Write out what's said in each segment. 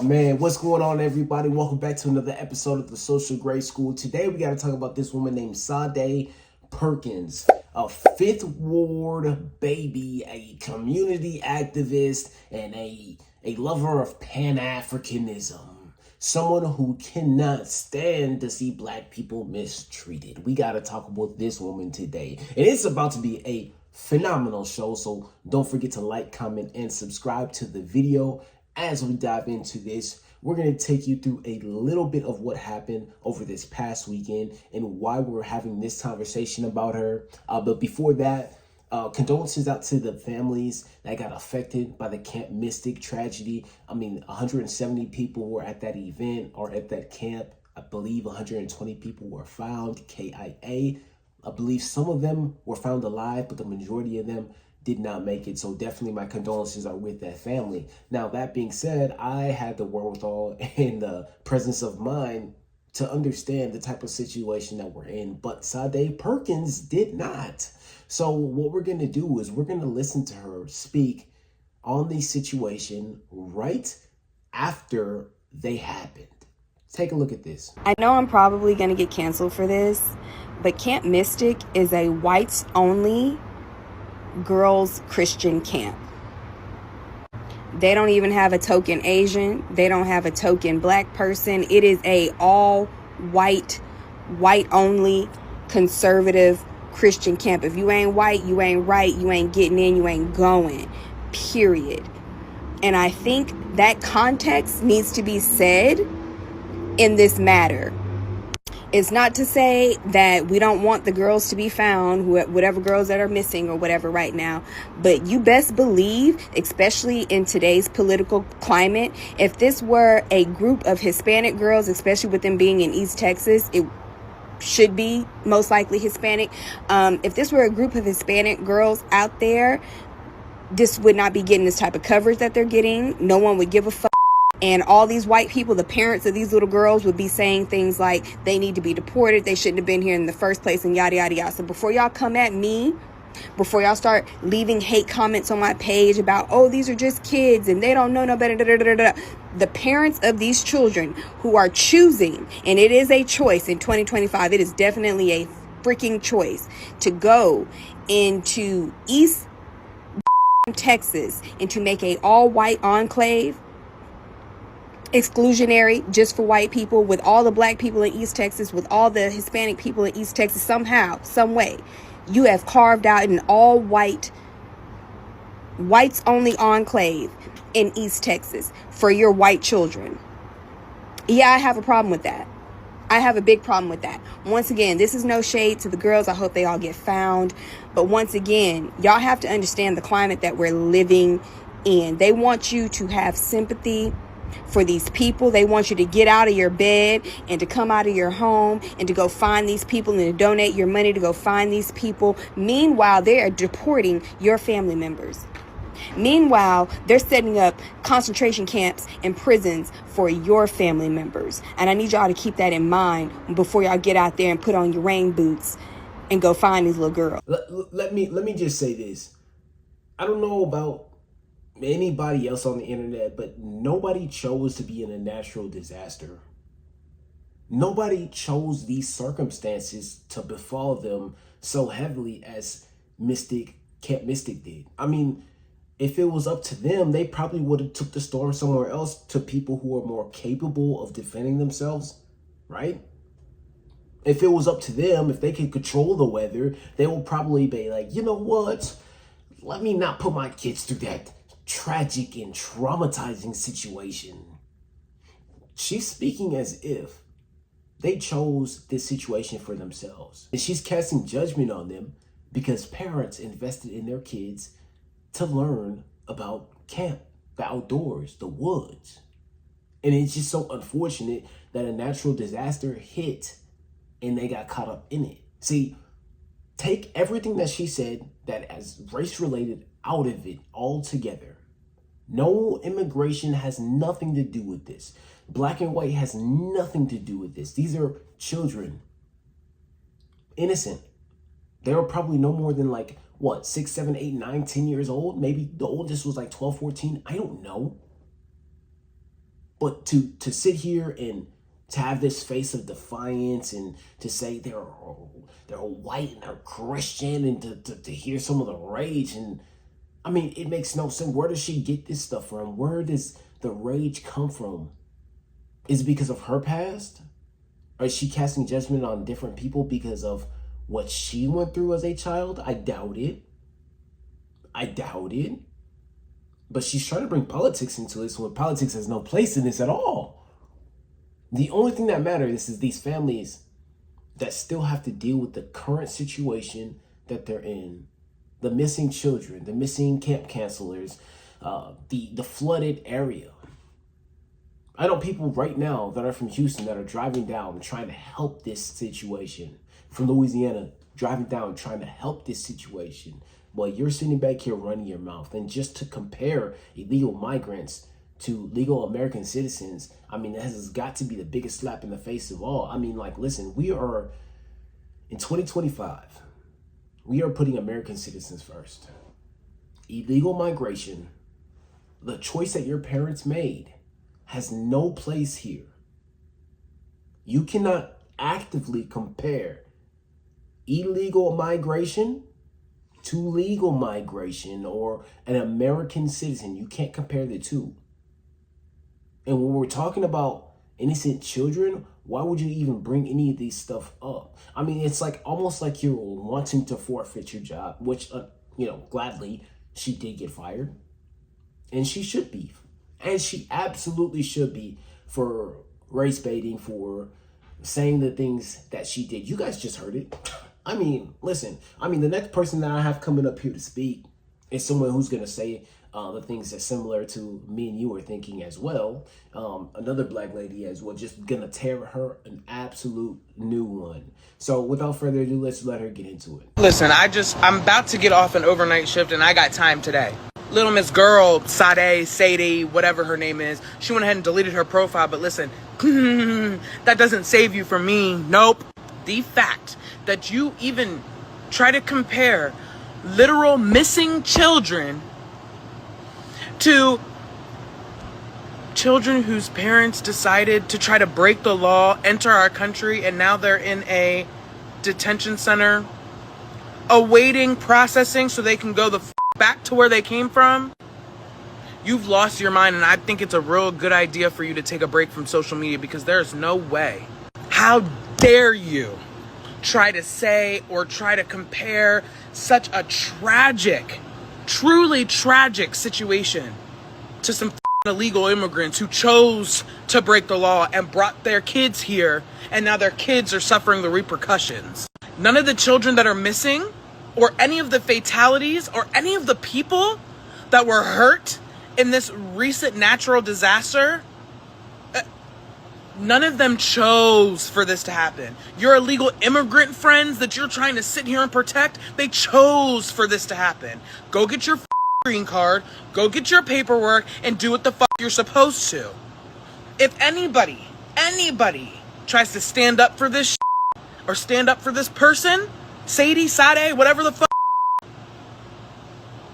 Oh man, what's going on, everybody? Welcome back to another episode of the Social Grade School. Today we got to talk about this woman named Sade Perkins, a Fifth Ward baby, a community activist, and a lover of Pan-Africanism. Someone who cannot stand to see black people mistreated. We got to talk about this woman today. And it's about to be a phenomenal show, so don't forget to like, comment, and subscribe to the video. As we dive into this, we're going to take you through a little bit of what happened over this past weekend and why we're having this conversation about her. But before that, condolences out to the families that got affected by the Camp Mystic tragedy. 170 people were at that event or at that camp. I believe 120 people were found, KIA. I believe some of them were found alive, but the majority of them did not make it. So definitely my condolences are with that family. Now, that being said, I had the wherewithal and the presence of mind to understand the type of situation that we're in, but Sade Perkins did not. So what we're going to do is we're going to listen to her speak on the situation right after they happened. Take a look at this. I know I'm probably going to get canceled for this, but Camp Mystic is a whites-only girls Christian camp. They don't even have a token Asian. They don't have a token black person. It is a all white only conservative Christian camp. If you ain't white, you ain't right, you ain't getting in, you ain't going, period. And I think that context needs to be said in this matter. It's not to say that we don't want the girls to be found, whatever girls that are missing or whatever right now. But you best believe, especially in today's political climate, if this were a group of Hispanic girls, especially with them being in East Texas, it should be most likely Hispanic. If this were a group of Hispanic girls out there, this would not be getting this type of coverage that they're getting. No one would give a fuck. And all these white people, the parents of these little girls, would be saying things like they need to be deported. They shouldn't have been here in the first place and yada, yada, yada. So before y'all come at me, before y'all start leaving hate comments on my page about, oh, these are just kids and they don't know no better, da, da, da, da, da. The parents of these children who are choosing, and it is a choice in 2025, it is definitely a freaking choice to go into East Texas and to make a all-white enclave, exclusionary just for white people, with all the black people in East Texas, with all the Hispanic people in East Texas. Somehow, some way, you have carved out an all whites only enclave in East Texas for your white children. Yeah, I have a problem with that. I have a big problem with that. Once again, this is no shade to the girls. I hope they all get found. But once again, y'all have to understand the climate that we're living in. They want you to have sympathy for these people. They want you to get out of your bed and to come out of your home and to go find these people and to donate your money to go find these people. Meanwhile, they are deporting your family members. Meanwhile, they're setting up concentration camps and prisons for your family members. And I need y'all to keep that in mind before y'all get out there and put on your rain boots and go find these little girls. Let me just say this. I don't know about anybody else on the internet, but nobody chose to be in a natural disaster. Nobody chose these circumstances to befall them so heavily as Camp Mystic did. If it was up to them, they probably would have took the storm somewhere else to people who are more capable of defending themselves, right? If it was up to them, if they could control the weather, they will probably be like, you know what? Let me not put my kids through that tragic and traumatizing situation. She's speaking as if they chose this situation for themselves. And she's casting judgment on them because parents invested in their kids to learn about camp, the outdoors, the woods. And it's just so unfortunate that a natural disaster hit and they got caught up in it. See, take everything that she said that as race related out of it altogether. No, immigration has nothing to do with this. Black and white has nothing to do with this. These are children. Innocent. They were probably no more than 6, 7, 8, 9, 10 years old. Maybe the oldest was 12, 14. I don't know. But to sit here and to have this face of defiance and to say they're white and they're Christian, and to hear some of the rage, and I mean, it makes no sense. Where does she get this stuff from? Where does the rage come from? Is it because of her past? Or is she casting judgment on different people because of what she went through as a child? I doubt it. I doubt it. But she's trying to bring politics into this when politics has no place in this at all. The only thing that matters is these families that still have to deal with the current situation that they're in. The missing children, the missing camp counselors, the flooded area. I know people right now that are from Houston that are driving down trying to help this situation. From Louisiana, driving down trying to help this situation. Well, you're sitting back here running your mouth. And just to compare illegal migrants to legal American citizens, I mean, that has got to be the biggest slap in the face of all. I mean, like, listen, we are in 2025. We are putting American citizens first. Illegal migration, the choice that your parents made, has no place here. You cannot actively compare illegal migration to legal migration or an American citizen. You can't compare the two. And when we're talking about innocent children, why would you even bring any of these stuff up? I mean, it's like almost like you're wanting to forfeit your job, which, gladly, she did get fired. And she should be. And she absolutely should be for race baiting, for saying the things that she did. You guys just heard it. I mean, listen, the next person that I have coming up here to speak is someone who's going to say the things that's similar to me and you are thinking as well. Another black lady as well, just going to tear her an absolute new one. So without further ado, let's let her get into it. Listen, I'm about to get off an overnight shift and I got time today. Little Miss Girl, Sade, whatever her name is, she went ahead and deleted her profile. But listen, that doesn't save you from me. Nope. The fact that you even try to compare literal missing children to children whose parents decided to try to break the law, enter our country, and now they're in a detention center awaiting processing so they can go back to where they came from. You've lost your mind, and I think it's a real good idea for you to take a break from social media, because there's no way. How dare you try to say or try to compare such a tragic, truly tragic situation to some illegal immigrants who chose to break the law and brought their kids here, and now their kids are suffering the repercussions. None of the children that are missing, or any of the fatalities, or any of the people that were hurt in this recent natural disaster, none of them chose for this to happen. Your illegal immigrant friends that you're trying to sit here and protect, they chose for this to happen. Go get your green card, go get your paperwork, and do what the fuck you're supposed to. If anybody tries to stand up for this or stand up for this person, Sade, whatever the fuck,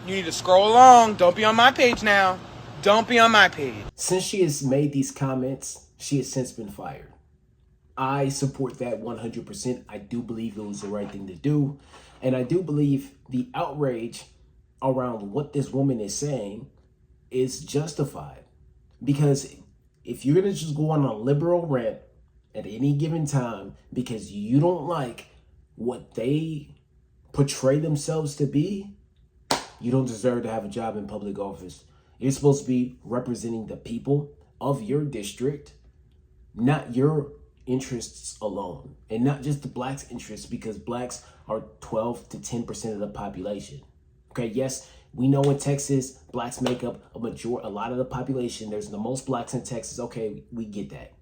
you need to scroll along. Don't be on my page now. Don't be on my page. Since she has made these comments, she has since been fired. I support that 100%. I do believe it was the right thing to do. And I do believe the outrage around what this woman is saying is justified. Because if you're going to just go on a liberal rant at any given time because you don't like what they portray themselves to be, you don't deserve to have a job in public office. You're supposed to be representing the people of your district, not your interests alone, and not just the blacks' interests, because blacks are 12 to 10% of the population. Okay, yes, we know in Texas, blacks make up a lot of the population. There's the most blacks in Texas. Okay, we get that.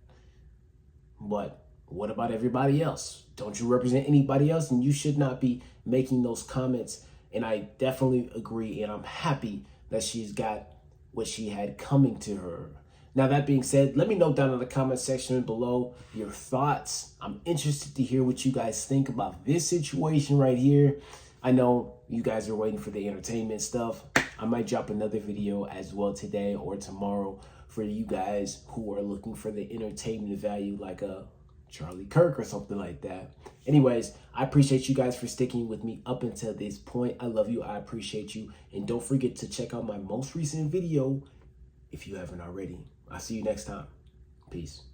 But what about everybody else? Don't you represent anybody else? And you should not be making those comments. And I definitely agree, and I'm happy that she's got what she had coming to her. Now, that being said, let me know down in the comment section below your thoughts. I'm interested to hear what you guys think about this situation right here. I know you guys are waiting for the entertainment stuff. I might drop another video as well today or tomorrow for you guys who are looking for the entertainment value like a Charlie Kirk or something like that. Anyways, I appreciate you guys for sticking with me up until this point. I love you. I appreciate you. And don't forget to check out my most recent video if you haven't already. I'll see you next time. Peace.